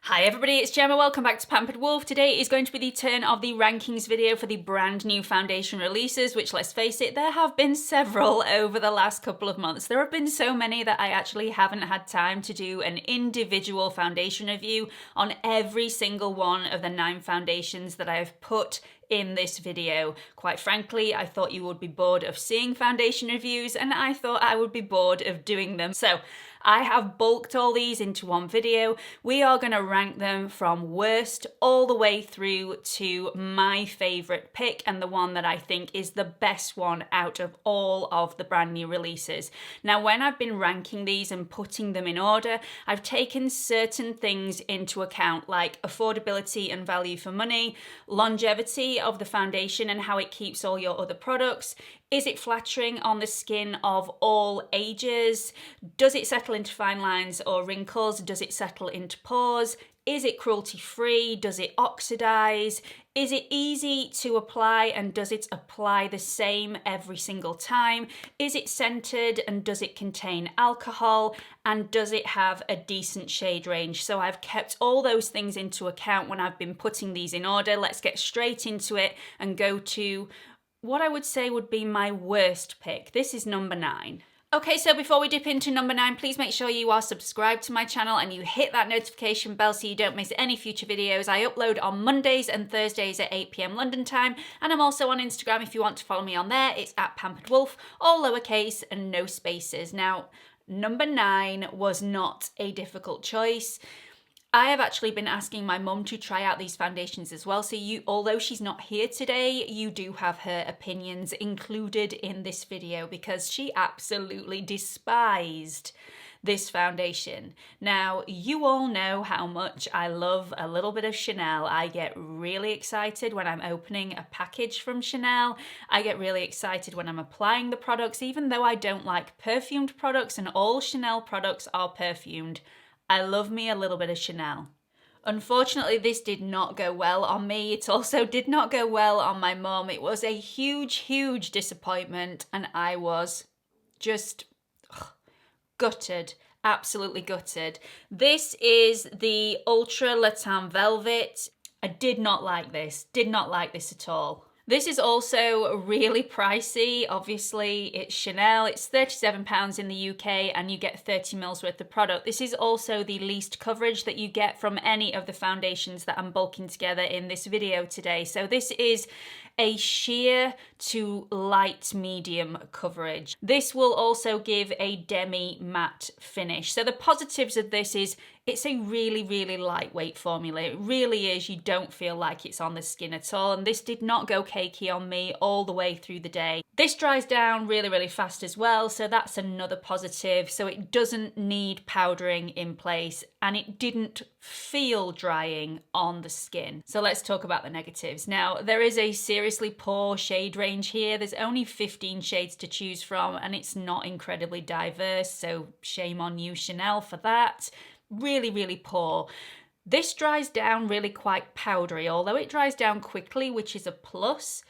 Hi everybody, it's Gemma. Welcome back to Pampered Wolf. Today is going to be the turn of the rankings video for the brand new foundation releases, which, let's face it, there have been several over the last couple of months. There have been so many that I actually haven't had time to do an individual foundation review on every single one of the 9 foundations that I have put in this video. Quite frankly, I thought you would be bored of seeing foundation reviews, and I thought I would be bored of doing them. So I have bulked all these into one video. We are going to rank them from worst all the way through to my favourite pick and the one that I think is the best one out of all of the brand new releases. Now, when I've been ranking these and putting them in order, I've taken certain things into account, like affordability and value for money, longevity of the foundation and how it keeps all your other products. Is it flattering on the skin of all ages? Does it settle into fine lines or wrinkles? Does it settle into pores? Is it cruelty-free? Does it oxidize? Is it easy to apply and does it apply the same every single time? Is it scented and does it contain alcohol? And does it have a decent shade range? So I've kept all those things into account when I've been putting these in order. Let's get straight into it and go to what I would say would be my worst pick. This is number 9. Okay, so before we dip into number 9, please make sure you are subscribed to my channel and you hit that notification bell so you don't miss any future videos. I upload on Mondays and Thursdays at 8 PM London time, and I'm also on Instagram if you want to follow me on there. It's at Pampered Wolf, all lowercase and no spaces. Now, number 9 was not a difficult choice. I have actually been asking my mum to try out these foundations as well, so although she's not here today, you do have her opinions included in this video because she absolutely despised this foundation. Now, you all know how much I love a little bit of Chanel. I get really excited when I'm opening a package from Chanel. I get really excited when I'm applying the products, even though I don't like perfumed products and all Chanel products are perfumed. I love me a little bit of Chanel. Unfortunately, this did not go well on me. It also did not go well on my mum. It was a huge, huge disappointment, and I was just gutted, absolutely gutted. This is the Ultra Latin Velvet. I did not like this at all. This is also really pricey. Obviously, it's Chanel. It's £37 in the UK and you get 30 mils worth of product. This is also the least coverage that you get from any of the foundations that I'm bulking together in this video today. So this is a sheer to light medium coverage. This will also give a demi matte finish. So the positives of this is it's a really, really lightweight formula. It really is. You don't feel like it's on the skin at all. And this did not go cakey on me all the way through the day. This dries down really, really fast as well. So that's another positive. So it doesn't need powdering in place and it didn't feel drying on the skin. So let's talk about the negatives. Now, there is a seriously poor shade range here. There's only 15 shades to choose from and it's not incredibly diverse. So shame on you, Chanel, for that. Really, really poor. This dries down really quite powdery, although it dries down quickly, which is a plus.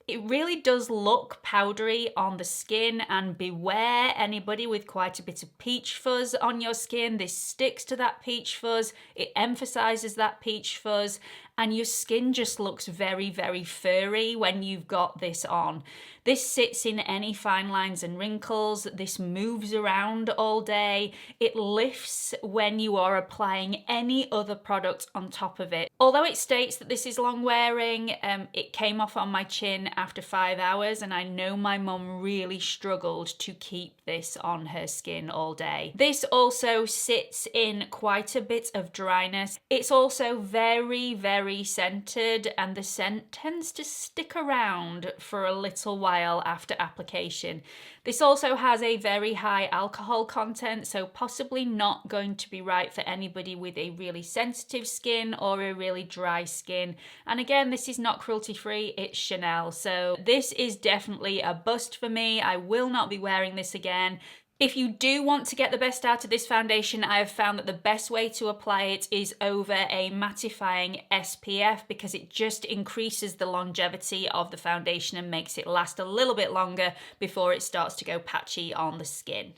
It really does look powdery on the skin, and beware anybody with quite a bit of peach fuzz on your skin. This sticks to that peach fuzz, it emphasizes that peach fuzz, and your skin just looks very, very furry when you've got this on. This sits in any fine lines and wrinkles. This moves around all day. It lifts when you are applying any other product on top of it. Although it states that this is long wearing, it came off on my chin after 5 hours, and I know my mum really struggled to keep this on her skin all day. This also sits in quite a bit of dryness. It's also very, very scented, and the scent tends to stick around for a little while after application. This also has a very high alcohol content, so possibly not going to be right for anybody with a really sensitive skin or a really dry skin. And again, this is not cruelty-free, it's Chanel. So this is definitely a bust for me. I will not be wearing this again. If you do want to get the best out of this foundation, I have found that the best way to apply it is over a mattifying SPF because it just increases the longevity of the foundation and makes it last a little bit longer before it starts to go patchy on the skin.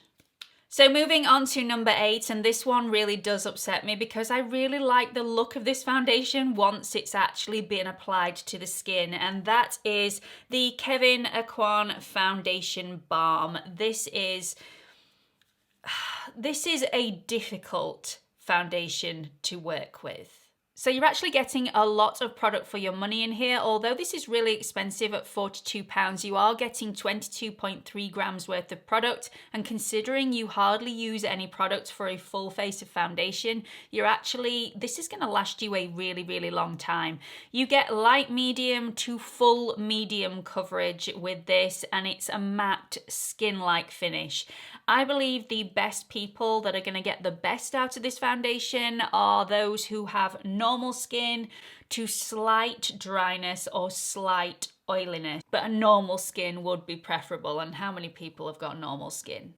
So moving on to number 8, and this one really does upset me because I really like the look of this foundation once it's actually been applied to the skin, and that is the Kwan Foundation Balm. This is a difficult foundation to work with. So you're actually getting a lot of product for your money in here. Although this is really expensive at £42, you are getting 22.3 grams worth of product. And considering you hardly use any product for a full face of foundation, this is gonna last you a really, really long time. You get light medium to full medium coverage with this, and it's a matte skin-like finish. I believe the best people that are gonna get the best out of this foundation are those who have normal skin to slight dryness or slight oiliness, but a normal skin would be preferable. And how many people have got normal skin?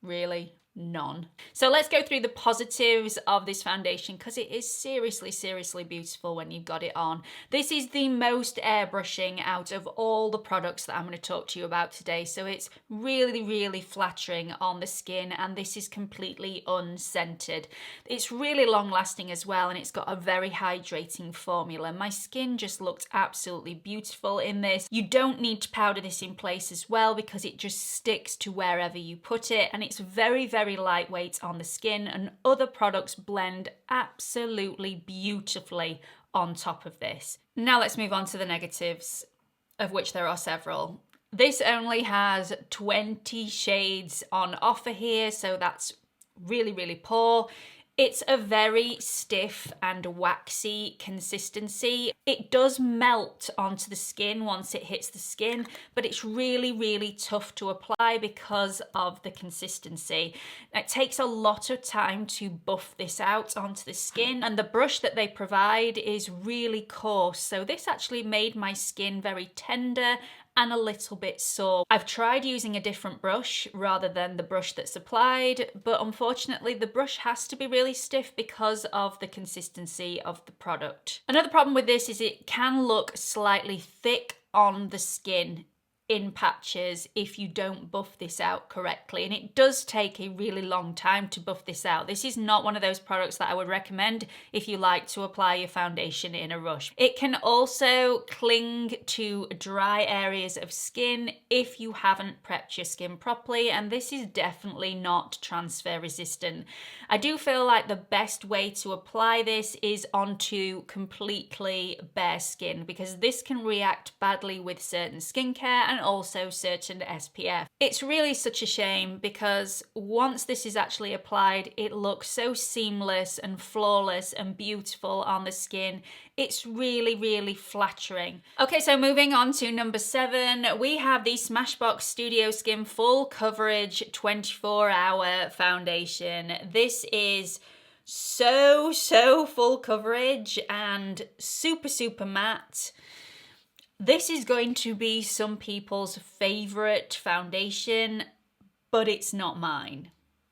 Really? None. So let's go through the positives of this foundation because it is seriously, seriously beautiful when you've got it on. This is the most airbrushing out of all the products that I'm going to talk to you about today. So it's really, really flattering on the skin, and this is completely unscented. It's really long lasting as well, and it's got a very hydrating formula. My skin just looked absolutely beautiful in this. You don't need to powder this in place as well because it just sticks to wherever you put it, and it's very, very lightweight on the skin, and other products blend absolutely beautifully on top of this. Now let's move on to the negatives, of which there are several. This only has 20 shades on offer here, so that's really, really poor. It's a very stiff and waxy consistency. It does melt onto the skin once it hits the skin, but it's really, really tough to apply because of the consistency. It takes a lot of time to buff this out onto the skin, and the brush that they provide is really coarse. So this actually made my skin very tender and a little bit sore. I've tried using a different brush rather than the brush that's applied, but unfortunately the brush has to be really stiff because of the consistency of the product. Another problem with this is it can look slightly thick on the skin in patches if you don't buff this out correctly, and it does take a really long time to buff this out. This is not one of those products that I would recommend if you like to apply your foundation in a rush. It can also cling to dry areas of skin if you haven't prepped your skin properly, and this is definitely not transfer resistant. I do feel like the best way to apply this is onto completely bare skin because this can react badly with certain skincare and also certain SPF. It's really such a shame because once this is actually applied, it looks so seamless and flawless and beautiful on the skin. It's really, really flattering. Okay, so moving on to number 7, we have the Smashbox Studios Skin Full Coverage 24-Hour Foundation. This is so full coverage and super, super matte. This is going to be some people's favorite foundation, but it's not mine.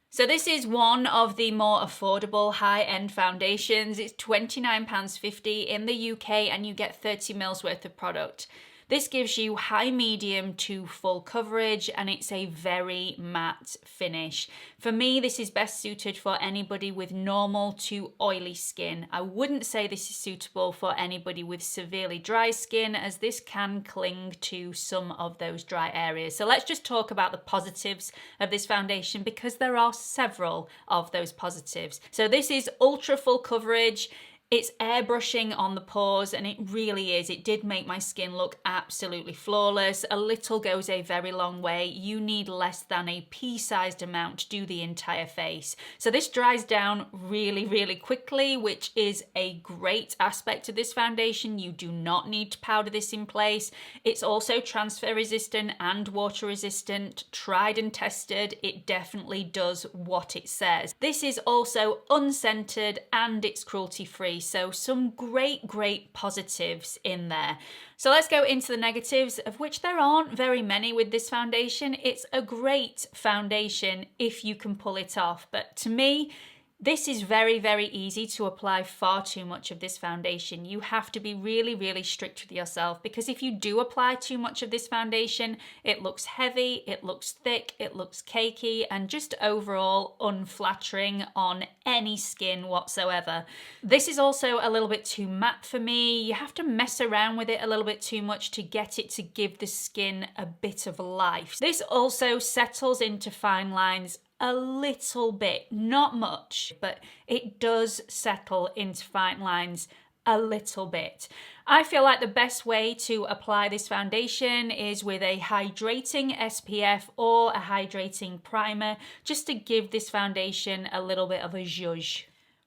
So this is one of the more affordable high-end foundations. It's £29.50 in the UK and you get 30 mils worth of product. This gives you high medium to full coverage and it's a very matte finish. For me, this is best suited for anybody with normal to oily skin. I wouldn't say this is suitable for anybody with severely dry skin as this can cling to some of those dry areas. So let's just talk about the positives of this foundation because there are several of those positives. So this is ultra full coverage. It's airbrushing on the pores and it really is. It did make my skin look absolutely flawless. A little goes a very long way. You need less than a pea-sized amount to do the entire face. So this dries down really, really quickly, which is a great aspect of this foundation. You do not need to powder this in place. It's also transfer resistant and water resistant. Tried and tested. It definitely does what it says. This is also unscented and it's cruelty free. So some great positives in there. So let's go into the negatives, of which there aren't very many with this foundation. It's a great foundation if you can pull it off, but to me, This is very, very easy to apply far too much of this foundation. You have to be really, really strict with yourself, because if you do apply too much of this foundation, it looks heavy, it looks thick, it looks cakey, and just overall unflattering on any skin whatsoever. This is also a little bit too matte for me. You have to mess around with it a little bit too much to get it to give the skin a bit of life. This also settles into fine lines a little bit, not much, but it does settle into fine lines a little bit. I feel like the best way to apply this foundation is with a hydrating SPF or a hydrating primer, just to give this foundation a little bit of a zhuzh.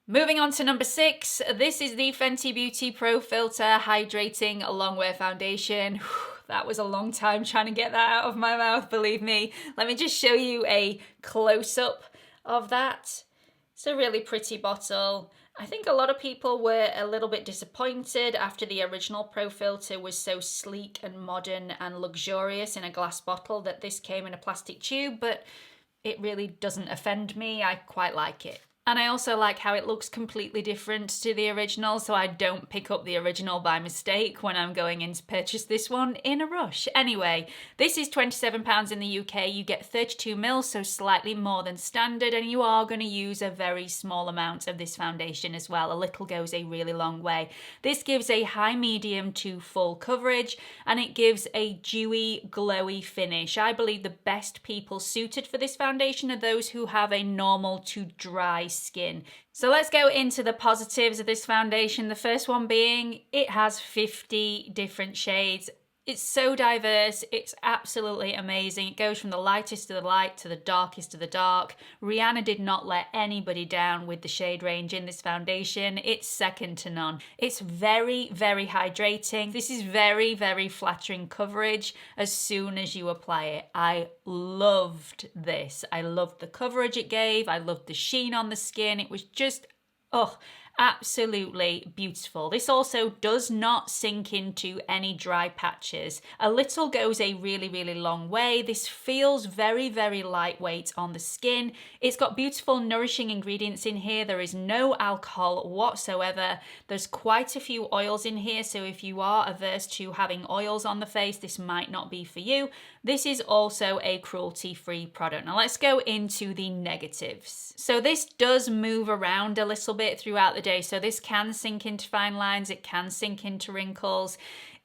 Moving on to number 6, this is the Fenty Beauty Pro Filter Hydrating Longwear Foundation. That was a long time trying to get that out of my mouth, believe me. Let me just show you a close-up of that. It's a really pretty bottle. I think a lot of people were a little bit disappointed after the original Pro Filter was so sleek and modern and luxurious in a glass bottle that this came in a plastic tube, but it really doesn't offend me. I quite like it. And I also like how it looks completely different to the original, so I don't pick up the original by mistake when I'm going in to purchase this one in a rush. Anyway, this is £27 in the UK. You get 32ml, so slightly more than standard, and you are going to use a very small amount of this foundation as well. A little goes a really long way. This gives a high, medium to full coverage, and it gives a dewy, glowy finish. I believe the best people suited for this foundation are those who have a normal to dry skin. So let's go into the positives of this foundation. The first one being it has 50 different shades. It's so diverse, it's absolutely amazing. It goes from the lightest to the light to the darkest to the dark. Rihanna did not let anybody down with the shade range in this foundation. It's second to none. It's very, very hydrating. This is very, very flattering coverage as soon as you apply it. I loved this. I loved the coverage it gave. I loved the sheen on the skin. It was just, absolutely beautiful. This also does not sink into any dry patches. A little goes a really, really long way. This feels very, very lightweight on the skin. It's got beautiful, nourishing ingredients in here. There is no alcohol whatsoever. There's quite a few oils in here, so if you are averse to having oils on the face, this might not be for you. This is also a cruelty-free product. Now let's go into the negatives. So this does move around a little bit throughout the day. So this can sink into fine lines, it can sink into wrinkles.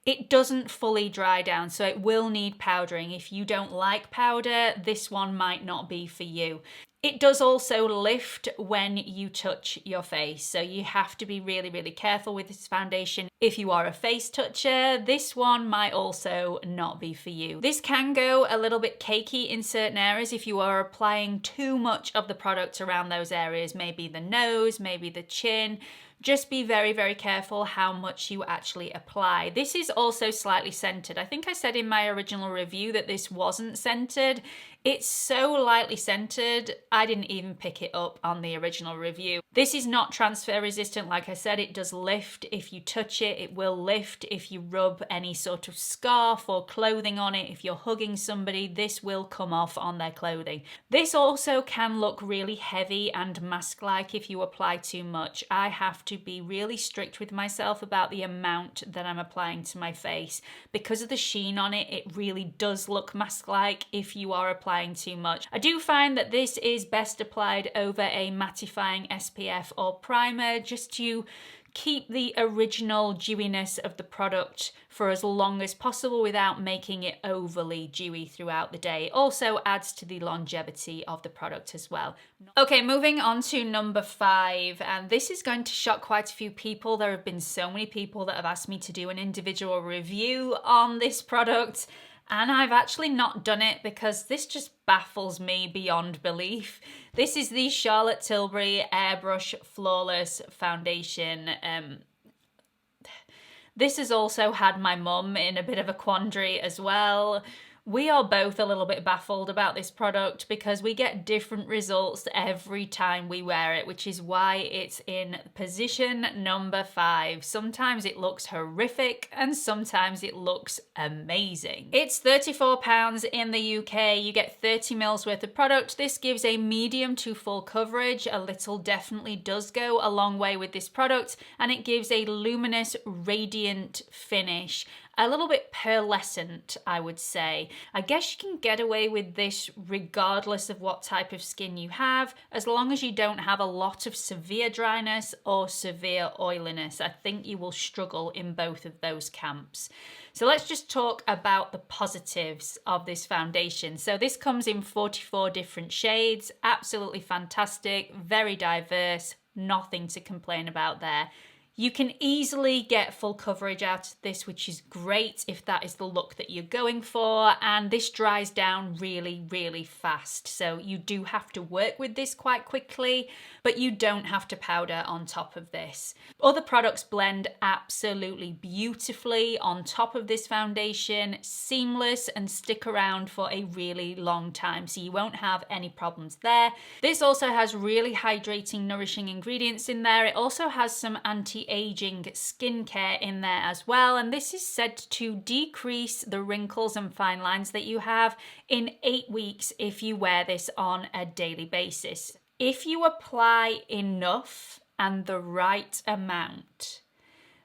It doesn't fully dry down, so it will need powdering. If you don't like powder, this one might not be for you. It does also lift when you touch your face, so you have to be really, really careful with this foundation. If you are a face toucher, this one might also not be for you. This can go a little bit cakey in certain areas if you are applying too much of the product around those areas, maybe the nose, maybe the chin. Just be very, very careful how much you actually apply. This is also slightly scented. I think I said in my original review that this wasn't scented. It's so lightly scented, I didn't even pick it up on the original review. This is not transfer resistant. Like I said, it does lift. If you touch it, it will lift. If you rub any sort of scarf or clothing on it, if you're hugging somebody, this will come off on their clothing. This also can look really heavy and mask-like if you apply too much. I have to be really strict with myself about the amount that I'm applying to my face. Because of the sheen on it, it really does look mask-like if you are applying too much. I do find that this is best applied over a mattifying SPF or primer, just to keep the original dewiness of the product for as long as possible without making it overly dewy throughout the day. It also adds to the longevity of the product as well. Okay, moving on to number 5, and this is going to shock quite a few people. There have been so many people that have asked me to do an individual review on this product, and I've actually not done it because this just baffles me beyond belief. This is the Charlotte Tilbury Airbrush Flawless Foundation. This has also had my mum in a bit of a quandary as well. We are both a little bit baffled about this product because we get different results every time we wear it, which is why it's in position number 5. Sometimes it looks horrific and sometimes it looks amazing. It's £34 in the UK. You get 30 mils worth of product. This gives a medium to full coverage. A little definitely does go a long way with this product, and it gives a luminous, radiant finish. A little bit pearlescent, I would say. I guess you can get away with this regardless of what type of skin you have, as long as you don't have a lot of severe dryness or severe oiliness. I think you will struggle in both of those camps. So let's just talk about the positives of this foundation. So this comes in 44 different shades, absolutely fantastic, very diverse, nothing to complain about there. You can easily get full coverage out of this, which is great if that is the look that you're going for, and this dries down really, really fast. So you do have to work with this quite quickly, but you don't have to powder on top of this. Other products blend absolutely beautifully on top of this foundation, seamless, and stick around for a really long time, so you won't have any problems there. This also has really hydrating, nourishing ingredients in there. It also has some anti-aging skincare in there as well, and this is said to decrease the wrinkles and fine lines that you have in 8 weeks if you wear this on a daily basis. If you apply enough and the right amount,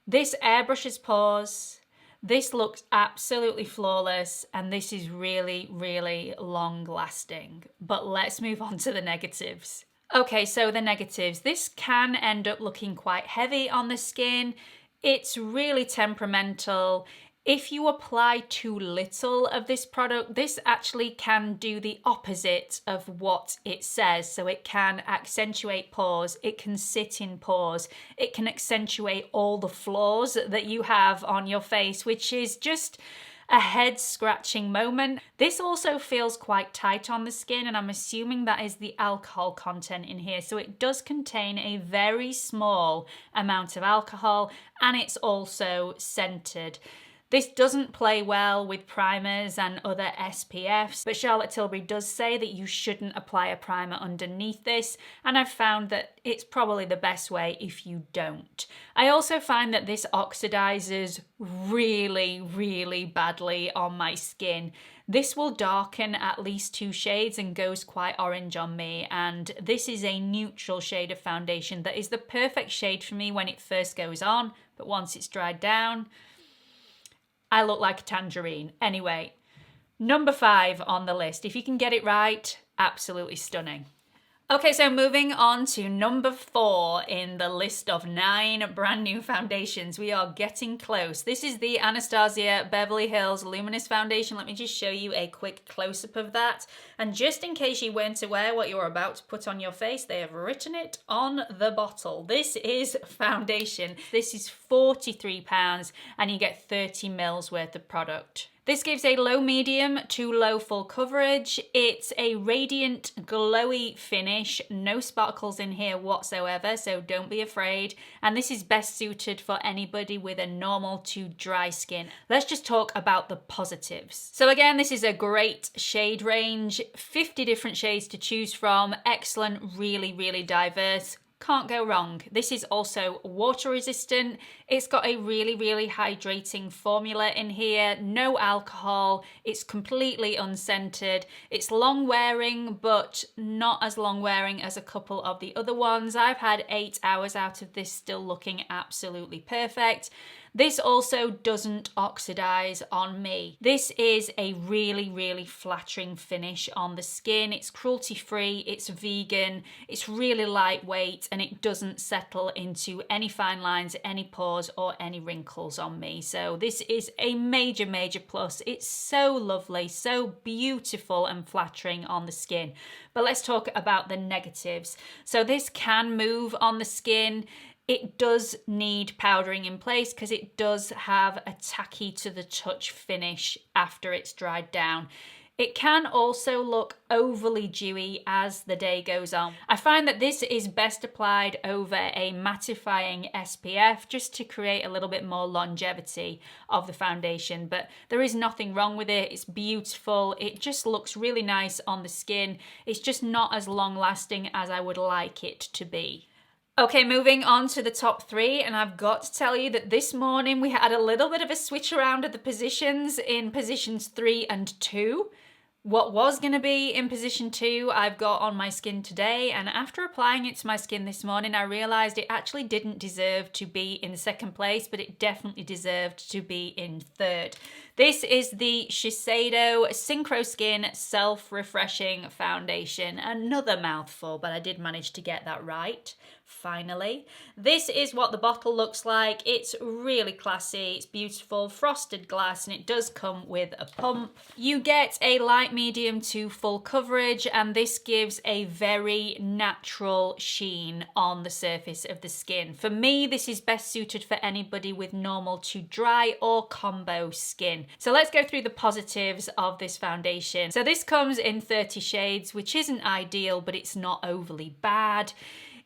this airbrushes pores, this looks absolutely flawless, and this is really, really long lasting. But let's move on to the negatives. Okay, so the negatives. This can end up looking quite heavy on the skin. It's really temperamental. If you apply too little of this product, this actually can do the opposite of what it says. So it can accentuate pores, it can sit in pores, it can accentuate all the flaws that you have on your face, which is just a head scratching moment. This also feels quite tight on the skin, and I'm assuming that is the alcohol content in here. So it does contain a very small amount of alcohol, and it's also scented. This doesn't play well with primers and other SPFs, but Charlotte Tilbury does say that you shouldn't apply a primer underneath this, and I've found that it's probably the best way if you don't. I also find that this oxidizes really, really badly on my skin. This will darken at least 2 shades and goes quite orange on me, and this is a neutral shade of foundation that is the perfect shade for me when it first goes on, but once it's dried down, I look like a tangerine. Anyway, number 5 on the list. If you can get it right, absolutely stunning. Okay, so moving on to number 4 in the list of 9 brand new foundations. We are getting close. This is the Anastasia Beverly Hills Luminous Foundation. Let me just show you a quick close-up of that. And just in case you weren't aware what you're about to put on your face, they have written it on the bottle. This is foundation. This is £43 and you get 30 mils worth of product. This gives a low medium to low full coverage. It's a radiant, glowy finish. No sparkles in here whatsoever, so don't be afraid. And this is best suited for anybody with a normal to dry skin. Let's just talk about the positives. So again, this is a great shade range. 50 different shades to choose from. Excellent, really, really diverse. Can't go wrong. This is also water resistant. It's got a really, really hydrating formula in here. No alcohol. It's completely unscented. It's long wearing, but not as long wearing as a couple of the other ones. I've had 8 hours out of this still looking absolutely perfect. This also doesn't oxidize on me. This is a really, really flattering finish on the skin. It's cruelty-free, it's vegan, it's really lightweight, and it doesn't settle into any fine lines, any pores, or any wrinkles on me. So this is a major, major plus. It's so lovely, so beautiful and flattering on the skin. But let's talk about the negatives. So this can move on the skin. It does need powdering in place because it does have a tacky to the touch finish after it's dried down. It can also look overly dewy as the day goes on. I find that this is best applied over a mattifying SPF just to create a little bit more longevity of the foundation, but there is nothing wrong with it. It's beautiful. It just looks really nice on the skin. It's just not as long lasting as I would like it to be. Okay, moving on to the top three, and I've got to tell you that this morning we had a little bit of a switch around of the positions in positions 3 and 2. What was going to be in position 2 I've got on my skin today, and after applying it to my skin this morning I realised it actually didn't deserve to be in second place, but it definitely deserved to be in third. This is the Shiseido Synchro Skin Self-Refreshing Foundation. Another mouthful, but I did manage to get that right. Finally. This is what the bottle looks like. It's really classy, it's beautiful, frosted glass, and it does come with a pump. You get a light, medium to full coverage, and this gives a very natural sheen on the surface of the skin. For me, this is best suited for anybody with normal to dry or combo skin. So let's go through the positives of this foundation. So this comes in 30 shades, which isn't ideal, but it's not overly bad.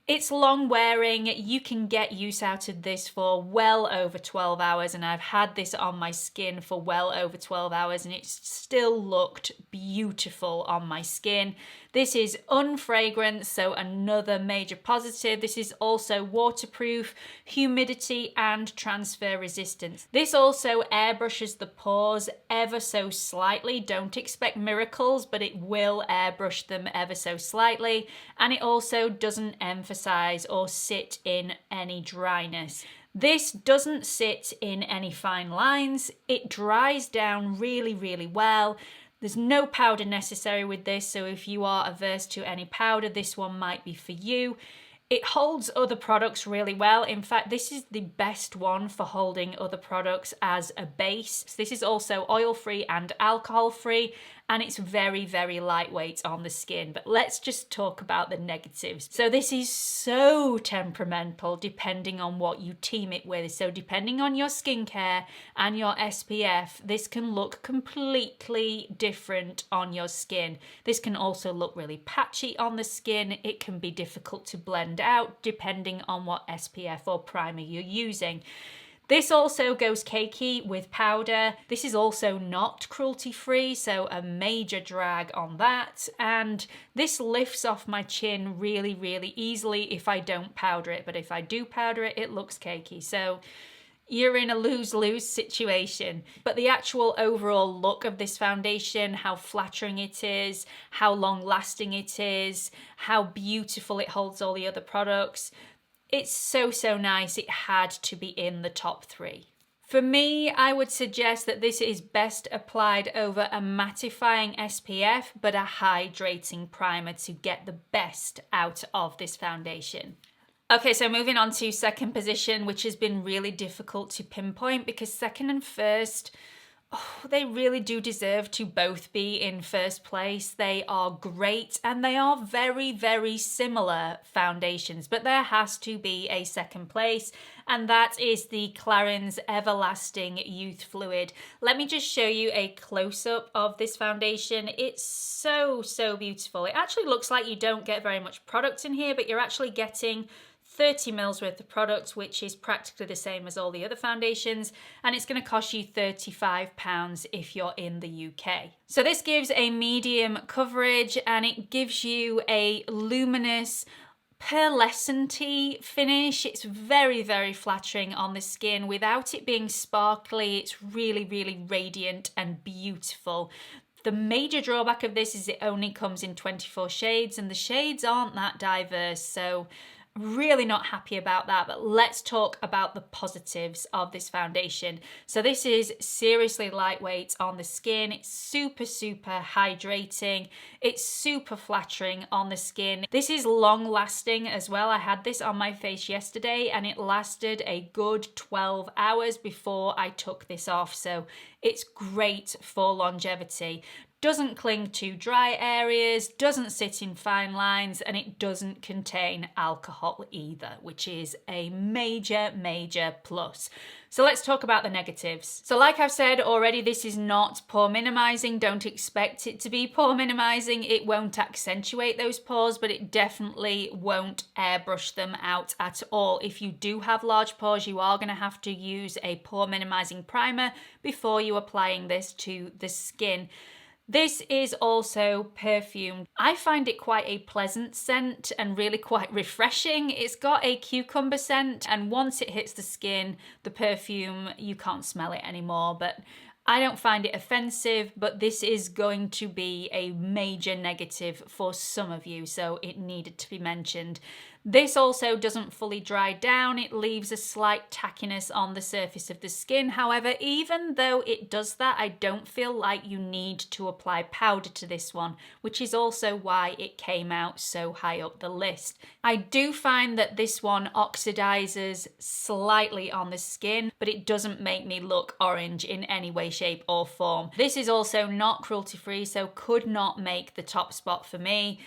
It's long wearing. You can get use out of this for well over 12 hours, and I've had this on my skin for well over 12 hours and it's still looked beautiful on my skin. This is unfragrant, so another major positive. This is also waterproof, humidity and transfer resistance. This also airbrushes the pores ever so slightly. Don't expect miracles, but it will airbrush them ever so slightly, and it also doesn't emphasize or sit in any dryness. This doesn't sit in any fine lines. It dries down really, really well. There's no powder necessary with this, so if you are averse to any powder, this one might be for you. It holds other products really well. In fact, this is the best one for holding other products as a base. This is also oil-free and alcohol-free, and it's very, very lightweight on the skin. But let's just talk about the negatives. So this is so temperamental depending on what you team it with. So depending on your skincare and your SPF, this can look completely different on your skin. This can also look really patchy on the skin. It can be difficult to blend out depending on what SPF or primer you're using. This also goes cakey with powder. This is also not cruelty-free, so a major drag on that. And this lifts off my chin really, really easily if I don't powder it. But if I do powder it, it looks cakey. So you're in a lose-lose situation. But the actual overall look of this foundation, how flattering it is, how long-lasting it is, how beautiful it holds all the other products, it's so, so nice. It had to be in the top three. For me, I would suggest that this is best applied over a mattifying SPF, but a hydrating primer to get the best out of this foundation. Okay, so moving on to second position, which has been really difficult to pinpoint because second and first, they really do deserve to both be in first place. They are great and they are very, very similar foundations, but there has to be a second place, and that is the Clarins Everlasting Youth Fluid. Let me just show you a close-up of this foundation. It's so, so beautiful. It actually looks like you don't get very much product in here, but you're actually getting 30 mils worth of product, which is practically the same as all the other foundations, and it's going to cost you £35 if you're in the UK. So this gives a medium coverage and it gives you a luminous, pearlescent-y finish. It's very, very flattering on the skin. Without it being sparkly, it's really, really radiant and beautiful. The major drawback of this is it only comes in 24 shades and the shades aren't that diverse, so really not happy about that. But let's talk about the positives of this foundation. So this is seriously lightweight on the skin. It's super, super hydrating. It's super flattering on the skin. This is long lasting as well. I had this on my face yesterday and it lasted a good 12 hours before I took this off. So it's great for longevity. doesn't cling to dry areas, doesn't sit in fine lines, and it doesn't contain alcohol either, which is a major, major plus. So let's talk about the negatives. So like I've said already, this is not pore minimizing. Don't expect it to be pore minimizing. It won't accentuate those pores, but it definitely won't airbrush them out at all. If you do have large pores, you are going to have to use a pore minimizing primer before you applying this to the skin. This is also perfumed. I find it quite a pleasant scent and really quite refreshing. It's got a cucumber scent, and once it hits the skin, the perfume, you can't smell it anymore. But I don't find it offensive, but this is going to be a major negative for some of you, so it needed to be mentioned. This also doesn't fully dry down. It leaves a slight tackiness on the surface of the skin. However, even though it does that, I don't feel like you need to apply powder to this one, which is also why it came out so high up the list. I do find that this one oxidizes slightly on the skin, but it doesn't make me look orange in any way, shape or form. This is also not cruelty-free, so could not make the top spot for me.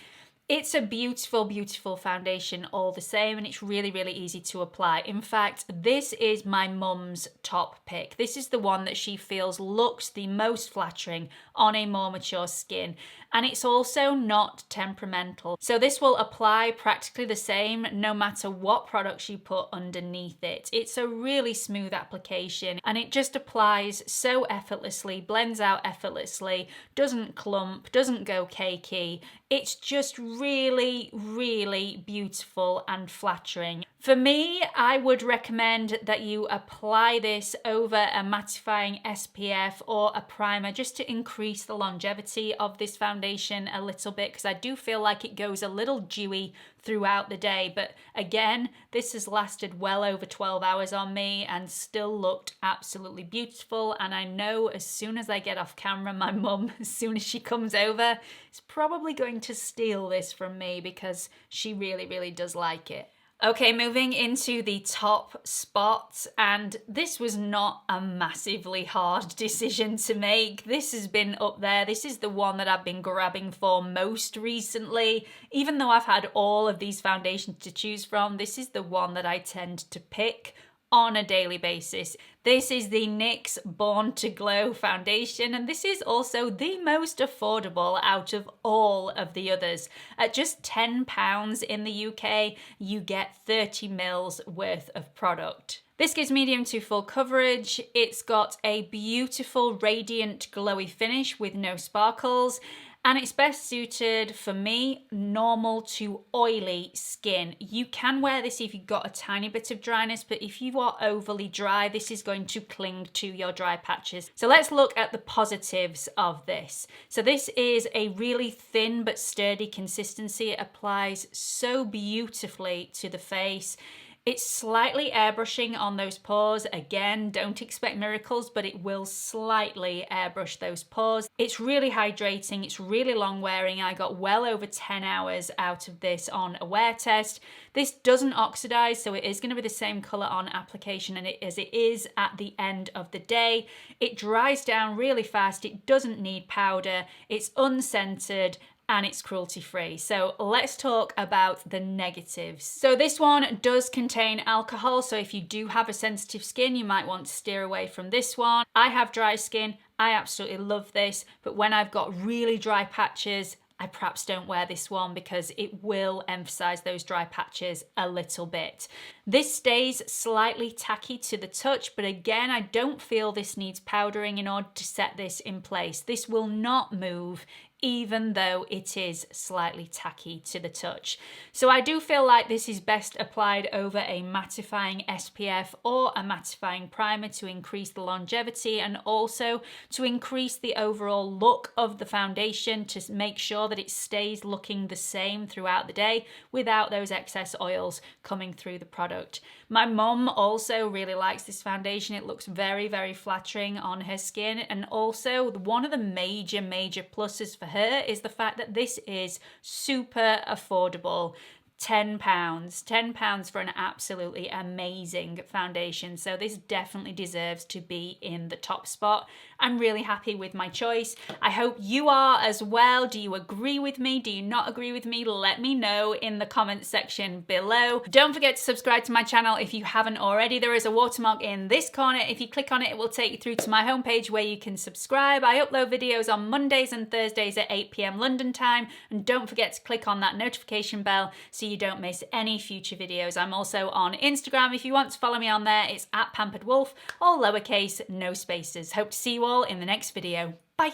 It's a beautiful, beautiful foundation all the same, and it's really, really easy to apply. In fact, this is my mum's top pick. This is the one that she feels looks the most flattering on a more mature skin, and it's also not temperamental. So this will apply practically the same no matter what products you put underneath it. It's a really smooth application, and it just applies so effortlessly, blends out effortlessly, doesn't clump, doesn't go cakey. It's just really, really beautiful and flattering. For me, I would recommend that you apply this over a mattifying SPF or a primer just to increase the longevity of this foundation a little bit, because I do feel like it goes a little dewy throughout the day. But again, this has lasted well over 12 hours on me and still looked absolutely beautiful. And I know as soon as I get off camera, my mum, as soon as she comes over, is probably going to steal this from me because she really, really does like it. Okay, moving into the top spot, and this was not a massively hard decision to make. This has been up there. This is the one that I've been grabbing for most recently. Even though I've had all of these foundations to choose from, this is the one that I tend to pick on a daily basis. This is the NYX Born to Glow foundation, and this is also the most affordable out of all of the others. At just £10 in the UK, you get 30 mils worth of product. This gives medium to full coverage. It's got a beautiful, radiant, glowy finish with no sparkles. And it's best suited, for me, normal to oily skin. You can wear this if you've got a tiny bit of dryness, but if you are overly dry, this is going to cling to your dry patches. So let's look at the positives of this. So this is a really thin but sturdy consistency. It applies so beautifully to the face. It's slightly airbrushing on those pores. Again, don't expect miracles, but it will slightly airbrush those pores. It's really hydrating. It's really long wearing. I got well over 10 hours out of this on a wear test. This doesn't oxidize, so it is going to be the same color on application as it is at the end of the day. It dries down really fast. It doesn't need powder. It's unscented, and it's cruelty-free. So let's talk about the negatives. So this one does contain alcohol, so if you do have a sensitive skin, you might want to steer away from this one. I have dry skin. I absolutely love this, but when I've got really dry patches, I perhaps don't wear this one because it will emphasize those dry patches a little bit. This stays slightly tacky to the touch, but again, I don't feel this needs powdering in order to set this in place. This will not move even though it is slightly tacky to the touch. So I do feel like this is best applied over a mattifying SPF or a mattifying primer to increase the longevity and also to increase the overall look of the foundation, to make sure that it stays looking the same throughout the day without those excess oils coming through the product. My mum also really likes this foundation. It looks very, very flattering on her skin, and also one of the major pluses for her is the fact that this is super affordable. £10. £10 for an absolutely amazing foundation. So this definitely deserves to be in the top spot. I'm really happy with my choice. I hope you are as well. Do you agree with me? Do you not agree with me? Let me know in the comments section below. Don't forget to subscribe to my channel if you haven't already. There is a watermark in this corner. If you click on it, it will take you through to my homepage where you can subscribe. I upload videos on Mondays and Thursdays at 8 p.m. London time. And don't forget to click on that notification bell so you don't miss any future videos. I'm also on Instagram if you want to follow me on there. It's @PamperedWolf, all lowercase, no spaces. Hope to see you all in the next video. Bye.